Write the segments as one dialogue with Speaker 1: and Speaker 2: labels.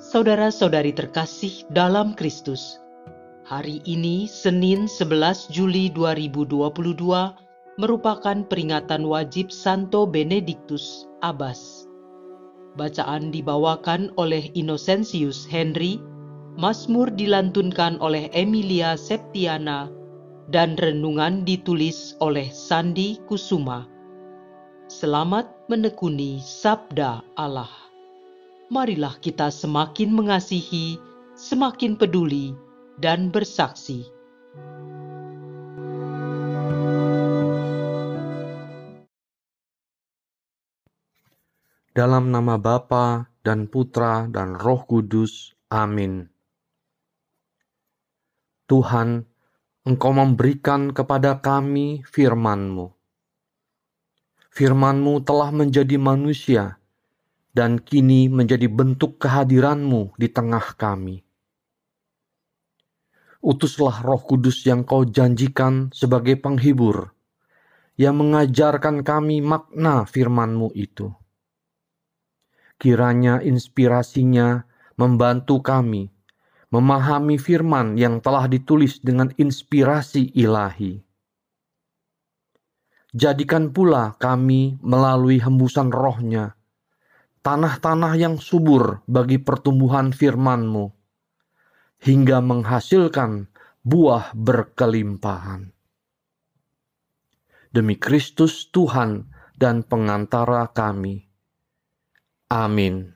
Speaker 1: Saudara-saudari terkasih dalam Kristus, hari ini Senin 11 Juli 2022 merupakan peringatan wajib Santo Benedictus Abbas. Bacaan dibawakan oleh Innocentius Henry, Mazmur dilantunkan oleh Emilia Septiana, dan renungan ditulis oleh Sandi Kusuma. Selamat menekuni Sabda Allah. Marilah kita semakin mengasihi, semakin peduli, dan bersaksi.
Speaker 2: Dalam nama Bapa dan Putra dan Roh Kudus. Amin. Tuhan, Engkau memberikan kepada kami firman-Mu. Firman-Mu telah menjadi manusia, dan kini menjadi bentuk kehadiran-Mu di tengah kami. Utuslah Roh Kudus yang Kau janjikan sebagai penghibur, yang mengajarkan kami makna firman-Mu itu. Kiranya inspirasinya membantu kami memahami firman yang telah ditulis dengan inspirasi ilahi. Jadikan pula kami melalui hembusan Roh-Nya tanah-tanah yang subur bagi pertumbuhan firman-Mu, hingga menghasilkan buah berkelimpahan. Demi Kristus Tuhan dan pengantara kami. Amin.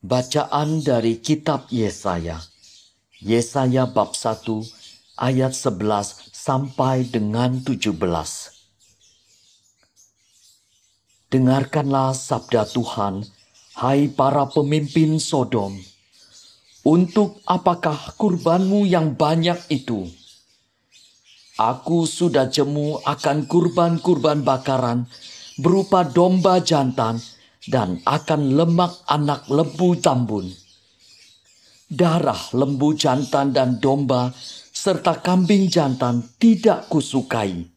Speaker 3: Bacaan dari Kitab Yesaya. Yesaya bab 1 ayat 11 sampai dengan 17. Dengarkanlah sabda Tuhan, hai para pemimpin Sodom. Untuk apakah kurbanmu yang banyak itu? Aku sudah jemu akan kurban-kurban bakaran berupa domba jantan dan akan lemak anak lembu tambun. Darah lembu jantan dan domba serta kambing jantan tidak kusukai.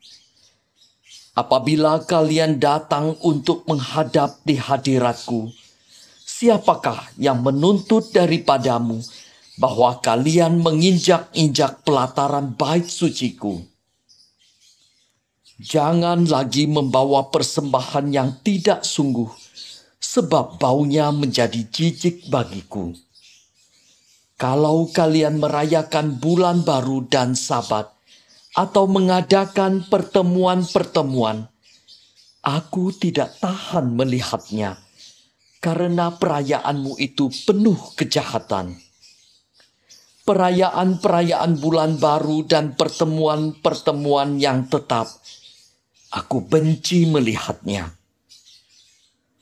Speaker 3: Apabila kalian datang untuk menghadap di hadiratku, siapakah yang menuntut daripadamu bahwa kalian menginjak-injak pelataran bait suciku? Jangan lagi membawa persembahan yang tidak sungguh, sebab baunya menjadi jijik bagiku. Kalau kalian merayakan bulan baru dan Sabat, atau mengadakan pertemuan-pertemuan, aku tidak tahan melihatnya, karena perayaanmu itu penuh kejahatan. Perayaan-perayaan bulan baru dan pertemuan-pertemuan yang tetap, aku benci melihatnya.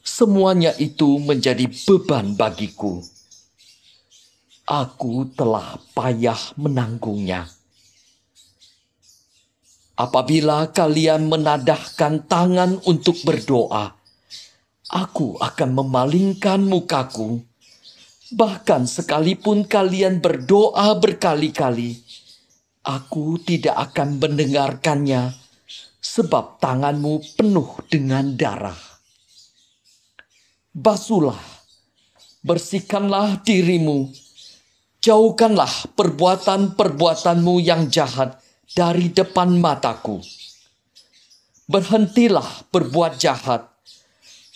Speaker 3: Semuanya itu menjadi beban bagiku. Aku telah payah menanggungnya. Apabila kalian menadahkan tangan untuk berdoa, aku akan memalingkan mukaku. Bahkan sekalipun kalian berdoa berkali-kali, aku tidak akan mendengarkannya, sebab tanganmu penuh dengan darah. Basuhlah, bersihkanlah dirimu, jauhkanlah perbuatan-perbuatanmu yang jahat dari depan mataku. Berhentilah berbuat jahat,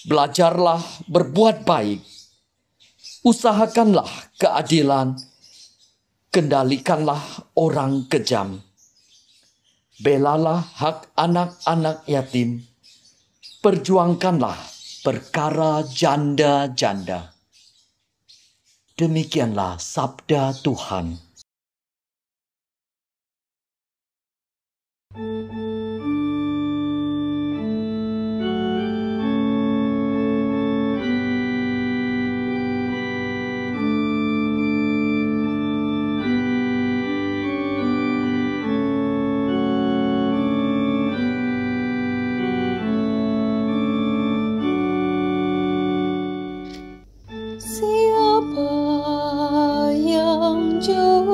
Speaker 3: belajarlah berbuat baik. Usahakanlah keadilan, kendalikanlah orang kejam. Belalah hak anak-anak yatim, perjuangkanlah perkara janda-janda. Demikianlah sabda Tuhan.
Speaker 4: Siapa yang jauh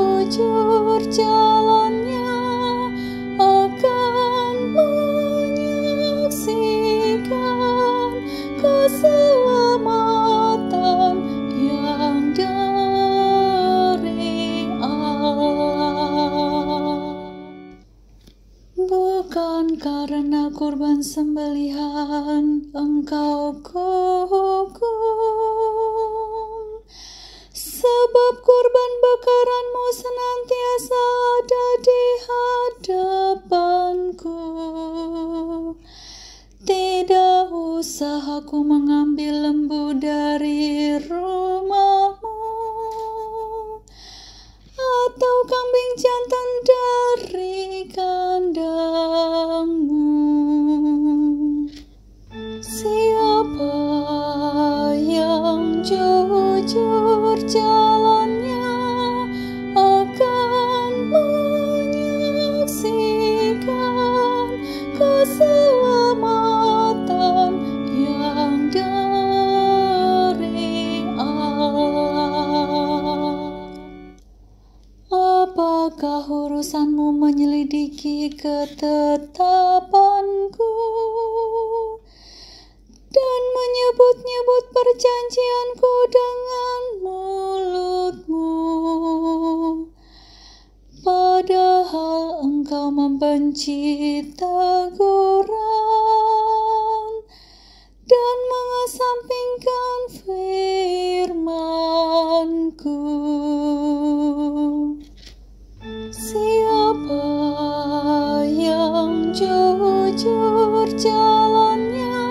Speaker 4: Bukan karena kurban sembelihan Engkau hukum, sebab kurban bakaranmu senantiasa ada di hadapanku. Tidak usah aku mengambil lembu dari rumahmu, atau kambing jantan dari kandangmu. Siapa yang jujur jalannya akan menyaksikan keselamatan yang dari Allah. Apakah urusanmu menyelidiki ketetapanku dan menyebut-nyebut perjanjianku dengan mulutmu, padahal engkau membenci teguran dan mengesampingkan firman-Ku? Siapa yang jujur jalannya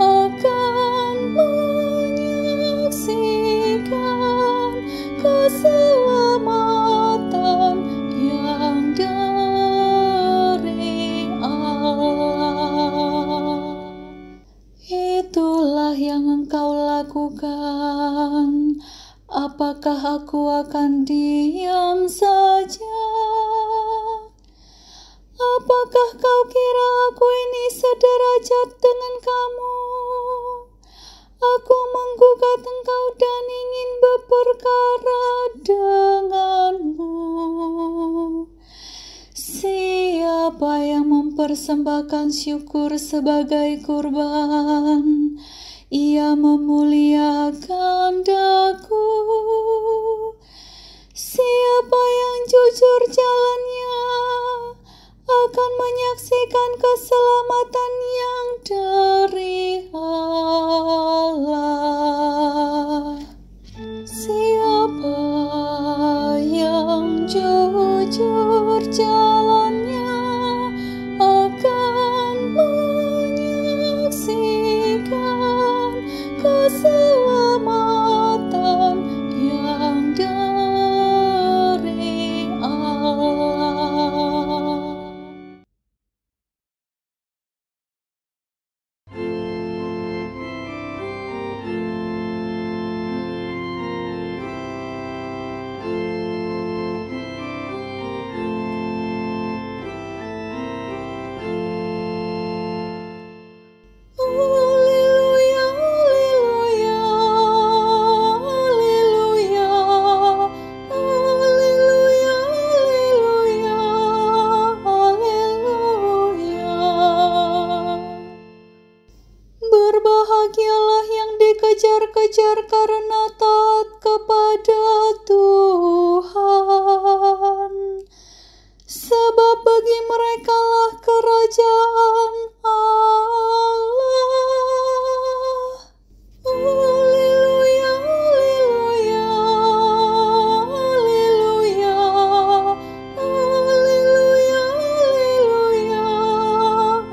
Speaker 4: akan menyaksikan keselamatan yang dari Allah. Itulah yang engkau lakukan. Apakah aku akan diam saja? Apakah kau kira aku ini sederajat dengan kamu? Aku menggugat engkau dan ingin berperkara denganmu. Siapa yang mempersembahkan syukur sebagai kurban, ia memuliakan daku. Siapa yang jujur jalannya akan menyaksikan keselamatan yang dari Allah. Siapa yang jujur jalannya akan menyaksikan keselamatan yang dari Allah. Haleluya, haleluya, haleluya, haleluya, haleluya, haleluya. Berbahagialah yang dikejar-kejar karena taat kepada Tuhan, sebab bagi merekalah kerajaan Allah. Haleluya, haleluya, haleluya, haleluya, haleluya,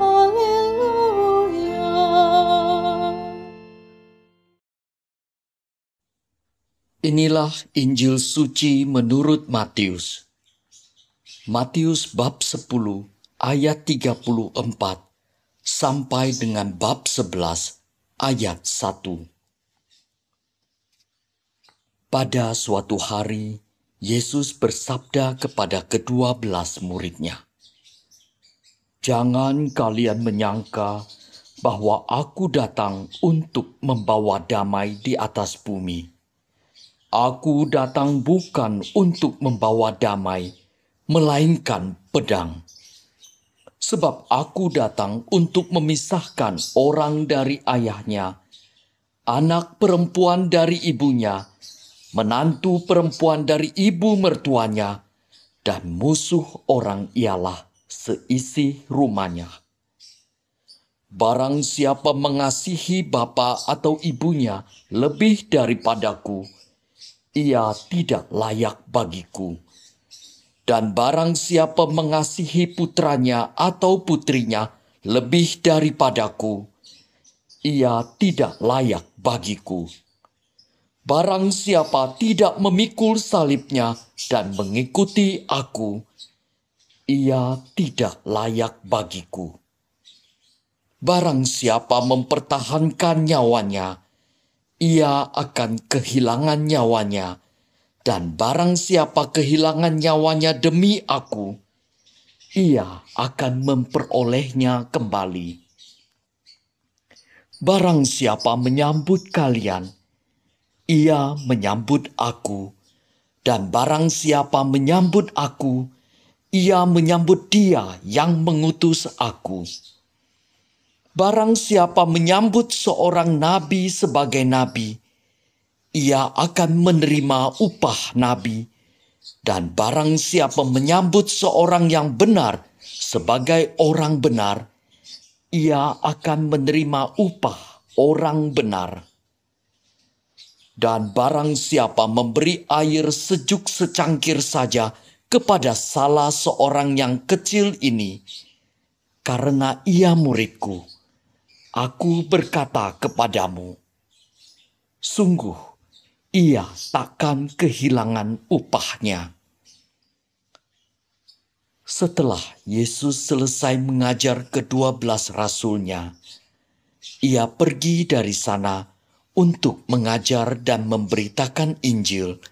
Speaker 4: haleluya.
Speaker 3: Inilah Injil suci menurut Matius. Matius bab 10 ayat 34 sampai dengan bab 11 ayat 1. Pada suatu hari, Yesus bersabda kepada ke-12 muridnya, "Jangan kalian menyangka bahwa aku datang untuk membawa damai di atas bumi. Aku datang bukan untuk membawa damai, melainkan pedang. Sebab aku datang untuk memisahkan orang dari ayahnya, anak perempuan dari ibunya, menantu perempuan dari ibu mertuanya, dan musuh orang ialah seisi rumahnya. Barang siapa mengasihi bapa atau ibunya lebih daripadaku, ia tidak layak bagiku. Dan barang siapa mengasihi putranya atau putrinya lebih daripadaku, ia tidak layak bagiku. Barang siapa tidak memikul salibnya dan mengikuti aku, ia tidak layak bagiku. Barang siapa mempertahankan nyawanya, ia akan kehilangan nyawanya. Dan barang siapa kehilangan nyawanya demi aku, ia akan memperolehnya kembali. Barang siapa menyambut kalian, ia menyambut aku. Dan barang siapa menyambut aku, ia menyambut Dia yang mengutus aku. Barang siapa menyambut seorang nabi sebagai nabi, ia akan menerima upah nabi. Dan barang siapa menyambut seorang yang benar sebagai orang benar, ia akan menerima upah orang benar. Dan barang siapa memberi air sejuk secangkir saja kepada salah seorang yang kecil ini, karena ia muridku, aku berkata kepadamu, sungguh ia takkan kehilangan upahnya. Setelah Yesus selesai mengajar ke-12 rasulnya, ia pergi dari sana untuk mengajar dan memberitakan Injil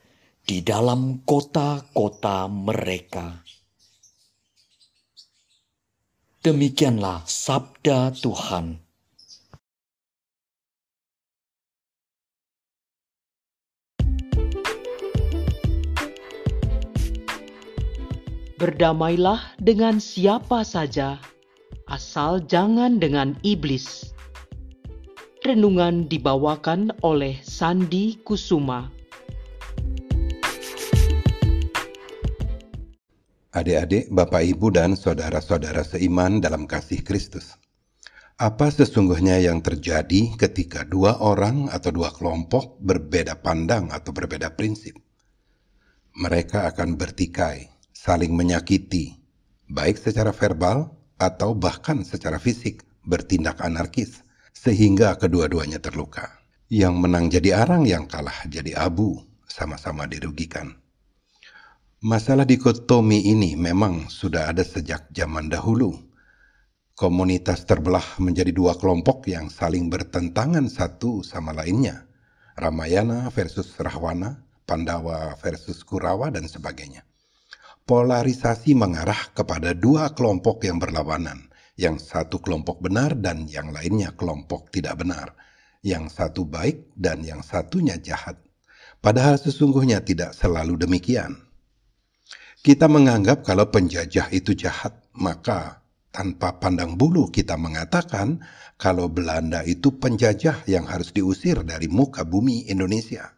Speaker 3: di dalam kota-kota mereka. Demikianlah sabda Tuhan.
Speaker 1: Berdamailah dengan siapa saja, asal jangan dengan iblis. Renungan dibawakan oleh Sandi Kusuma.
Speaker 5: Adik-adik, Bapak, Ibu, dan saudara-saudara seiman dalam kasih Kristus. Apa sesungguhnya yang terjadi ketika dua orang atau dua kelompok berbeda pandang atau berbeda prinsip? Mereka akan bertikai, saling menyakiti, baik secara verbal atau bahkan secara fisik, bertindak anarkis, sehingga kedua-duanya terluka. Yang menang jadi arang, yang kalah jadi abu, sama-sama dirugikan. Masalah dikotomi ini memang sudah ada sejak zaman dahulu. Komunitas terbelah menjadi dua kelompok yang saling bertentangan satu sama lainnya. Ramayana versus Rahwana, Pandawa versus Kurawa, dan sebagainya. Polarisasi mengarah kepada dua kelompok yang berlawanan. Yang satu kelompok benar dan yang lainnya kelompok tidak benar. Yang satu baik dan yang satunya jahat. Padahal sesungguhnya tidak selalu demikian. Kita menganggap kalau penjajah itu jahat, maka tanpa pandang bulu kita mengatakan kalau Belanda itu penjajah yang harus diusir dari muka bumi Indonesia.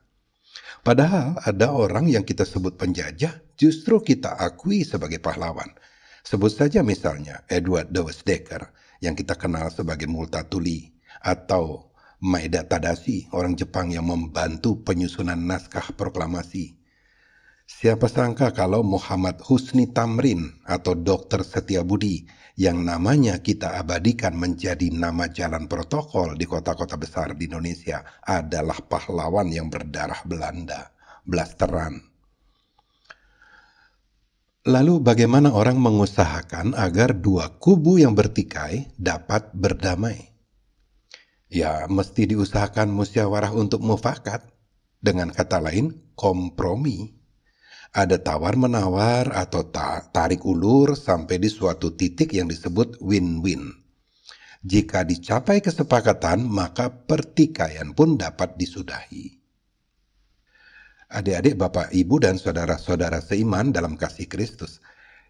Speaker 5: Padahal ada orang yang kita sebut penjajah, justru kita akui sebagai pahlawan. Sebut saja misalnya Edward Dawes Dekker, yang kita kenal sebagai Multatuli, atau Maeda Tadashi, orang Jepang yang membantu penyusunan naskah proklamasi. Siapa sangka kalau Muhammad Husni Tamrin atau Dr. Setiabudi yang namanya kita abadikan menjadi nama jalan protokol di kota-kota besar di Indonesia adalah pahlawan yang berdarah Belanda, blasteran. Lalu bagaimana orang mengusahakan agar dua kubu yang bertikai dapat berdamai? Ya, mesti diusahakan musyawarah untuk mufakat. Dengan kata lain, kompromi. Ada tawar-menawar atau tarik ulur sampai di suatu titik yang disebut win-win. Jika dicapai kesepakatan, maka pertikaian pun dapat disudahi. Adik-adik, Bapak, Ibu, dan saudara-saudara seiman dalam kasih Kristus,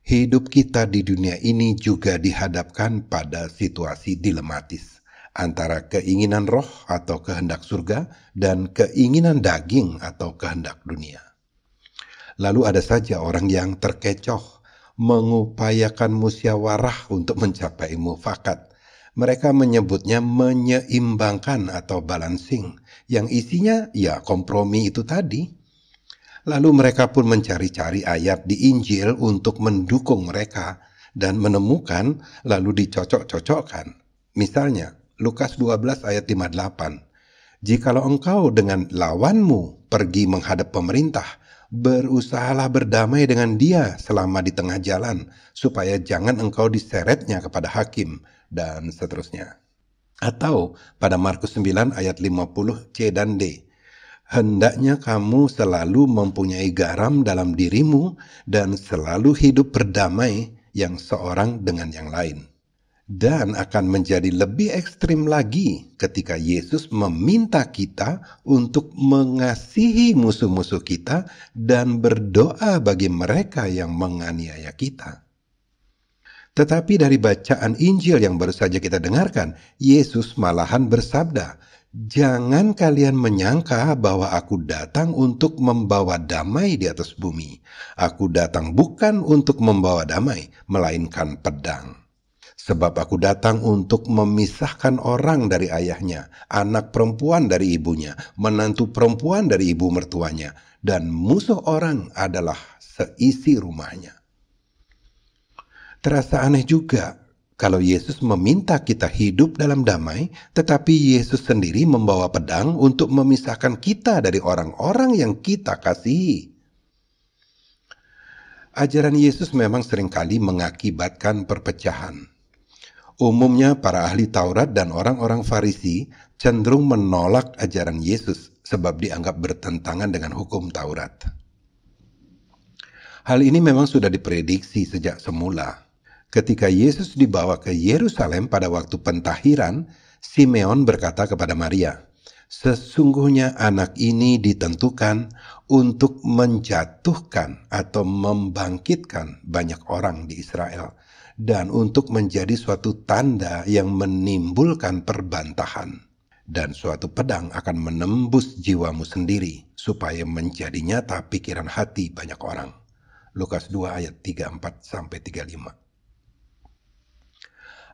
Speaker 5: hidup kita di dunia ini juga dihadapkan pada situasi dilematis antara keinginan roh atau kehendak surga dan keinginan daging atau kehendak dunia. Lalu ada saja orang yang terkecoh, mengupayakan musyawarah untuk mencapai mufakat. Mereka menyebutnya menyeimbangkan atau balancing, yang isinya ya kompromi itu tadi. Lalu mereka pun mencari-cari ayat di Injil untuk mendukung mereka dan menemukan lalu dicocok-cocokkan. Misalnya, Lukas 12 ayat 58. Jikalau engkau dengan lawanmu pergi menghadap pemerintah, berusahalah berdamai dengan dia selama di tengah jalan, supaya jangan engkau diseretnya kepada hakim, dan seterusnya. Atau pada Markus 9 ayat 50 C dan D. Hendaknya kamu selalu mempunyai garam dalam dirimu dan selalu hidup berdamai yang seorang dengan yang lain. Dan akan menjadi lebih ekstrim lagi ketika Yesus meminta kita untuk mengasihi musuh-musuh kita dan berdoa bagi mereka yang menganiaya kita. Tetapi dari bacaan Injil yang baru saja kita dengarkan, Yesus malahan bersabda, "Jangan kalian menyangka bahwa aku datang untuk membawa damai di atas bumi. Aku datang bukan untuk membawa damai, melainkan pedang. Sebab aku datang untuk memisahkan orang dari ayahnya, anak perempuan dari ibunya, menantu perempuan dari ibu mertuanya, dan musuh orang adalah seisi rumahnya." Terasa aneh juga kalau Yesus meminta kita hidup dalam damai, tetapi Yesus sendiri membawa pedang untuk memisahkan kita dari orang-orang yang kita kasihi. Ajaran Yesus memang seringkali mengakibatkan perpecahan. Umumnya para ahli Taurat dan orang-orang Farisi cenderung menolak ajaran Yesus sebab dianggap bertentangan dengan hukum Taurat. Hal ini memang sudah diprediksi sejak semula. Ketika Yesus dibawa ke Yerusalem pada waktu pentahiran, Simeon berkata kepada Maria, "Sesungguhnya anak ini ditentukan untuk menjatuhkan atau membangkitkan banyak orang di Israel, dan untuk menjadi suatu tanda yang menimbulkan perbantahan. Dan suatu pedang akan menembus jiwamu sendiri, supaya menjadi nyata pikiran hati banyak orang." Lukas 2 ayat 34-35.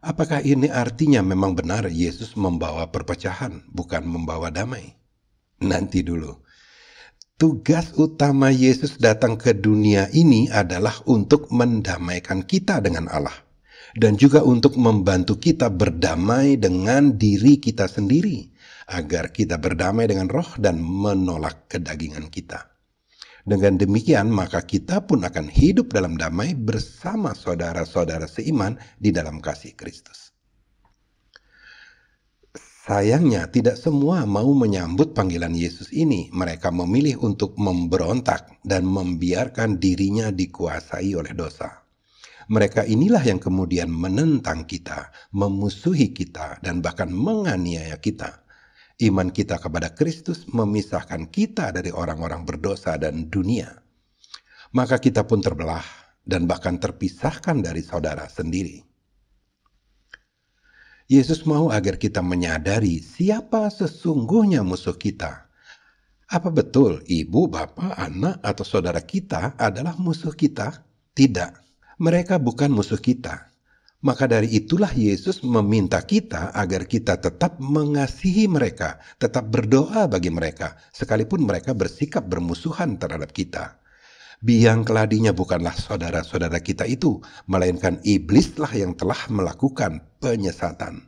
Speaker 5: Apakah ini artinya memang benar Yesus membawa perpecahan, bukan membawa damai? Nanti dulu. Tugas utama Yesus datang ke dunia ini adalah untuk mendamaikan kita dengan Allah, dan juga untuk membantu kita berdamai dengan diri kita sendiri, agar kita berdamai dengan roh dan menolak kedagingan kita. Dengan demikian, maka kita pun akan hidup dalam damai bersama saudara-saudara seiman di dalam kasih Kristus. Sayangnya, tidak semua mau menyambut panggilan Yesus ini. Mereka memilih untuk memberontak dan membiarkan dirinya dikuasai oleh dosa. Mereka inilah yang kemudian menentang kita, memusuhi kita, dan bahkan menganiaya kita. Iman kita kepada Kristus memisahkan kita dari orang-orang berdosa dan dunia. Maka kita pun terbelah dan bahkan terpisahkan dari saudara sendiri. Yesus mau agar kita menyadari siapa sesungguhnya musuh kita. Apa betul ibu, bapak, anak, atau saudara kita adalah musuh kita? Tidak, mereka bukan musuh kita. Maka dari itulah Yesus meminta kita agar kita tetap mengasihi mereka, tetap berdoa bagi mereka, sekalipun mereka bersikap bermusuhan terhadap kita. Biang keladinya bukanlah saudara-saudara kita itu, melainkan iblislah yang telah melakukan penyesatan.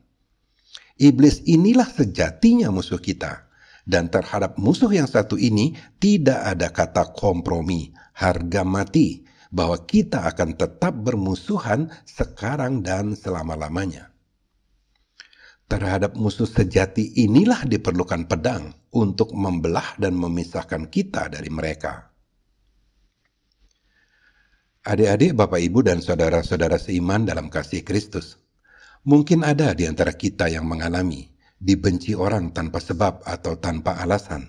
Speaker 5: Iblis inilah sejatinya musuh kita, dan terhadap musuh yang satu ini tidak ada kata kompromi, harga mati, bahwa kita akan tetap bermusuhan sekarang dan selama-lamanya. Terhadap musuh sejati inilah diperlukan pedang untuk membelah dan memisahkan kita dari mereka. Adik-adik, Bapak, Ibu, dan saudara-saudara seiman dalam kasih Kristus, mungkin ada di antara kita yang mengalami dibenci orang tanpa sebab atau tanpa alasan.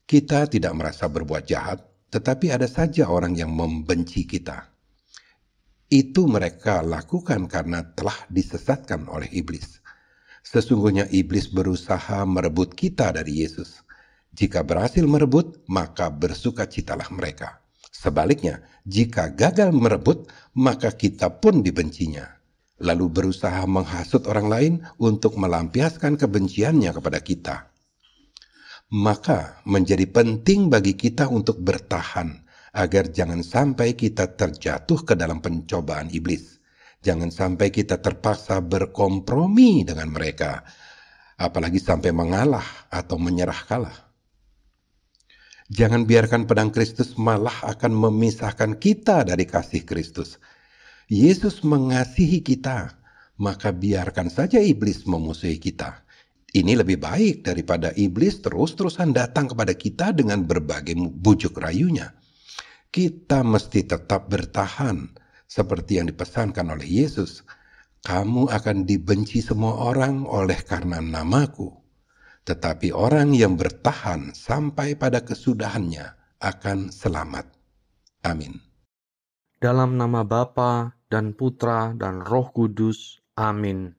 Speaker 5: Kita tidak merasa berbuat jahat, tetapi ada saja orang yang membenci kita. Itu mereka lakukan karena telah disesatkan oleh iblis. Sesungguhnya iblis berusaha merebut kita dari Yesus. Jika berhasil merebut, maka bersukacitalah mereka. Sebaliknya, jika gagal merebut, maka kita pun dibencinya, lalu berusaha menghasut orang lain untuk melampiaskan kebenciannya kepada kita. Maka menjadi penting bagi kita untuk bertahan, agar jangan sampai kita terjatuh ke dalam pencobaan iblis. Jangan sampai kita terpaksa berkompromi dengan mereka, apalagi sampai mengalah atau menyerah kalah. Jangan biarkan pedang Kristus malah akan memisahkan kita dari kasih Kristus. Yesus mengasihi kita, maka biarkan saja iblis memusuhi kita. Ini lebih baik daripada iblis terus-terusan datang kepada kita dengan berbagai bujuk rayunya. Kita mesti tetap bertahan, seperti yang dipesankan oleh Yesus. Kamu akan dibenci semua orang oleh karena namaku. Tetapi orang yang bertahan sampai pada kesudahannya akan selamat. Amin.
Speaker 2: Dalam nama Bapa dan Putra dan Roh Kudus. Amin.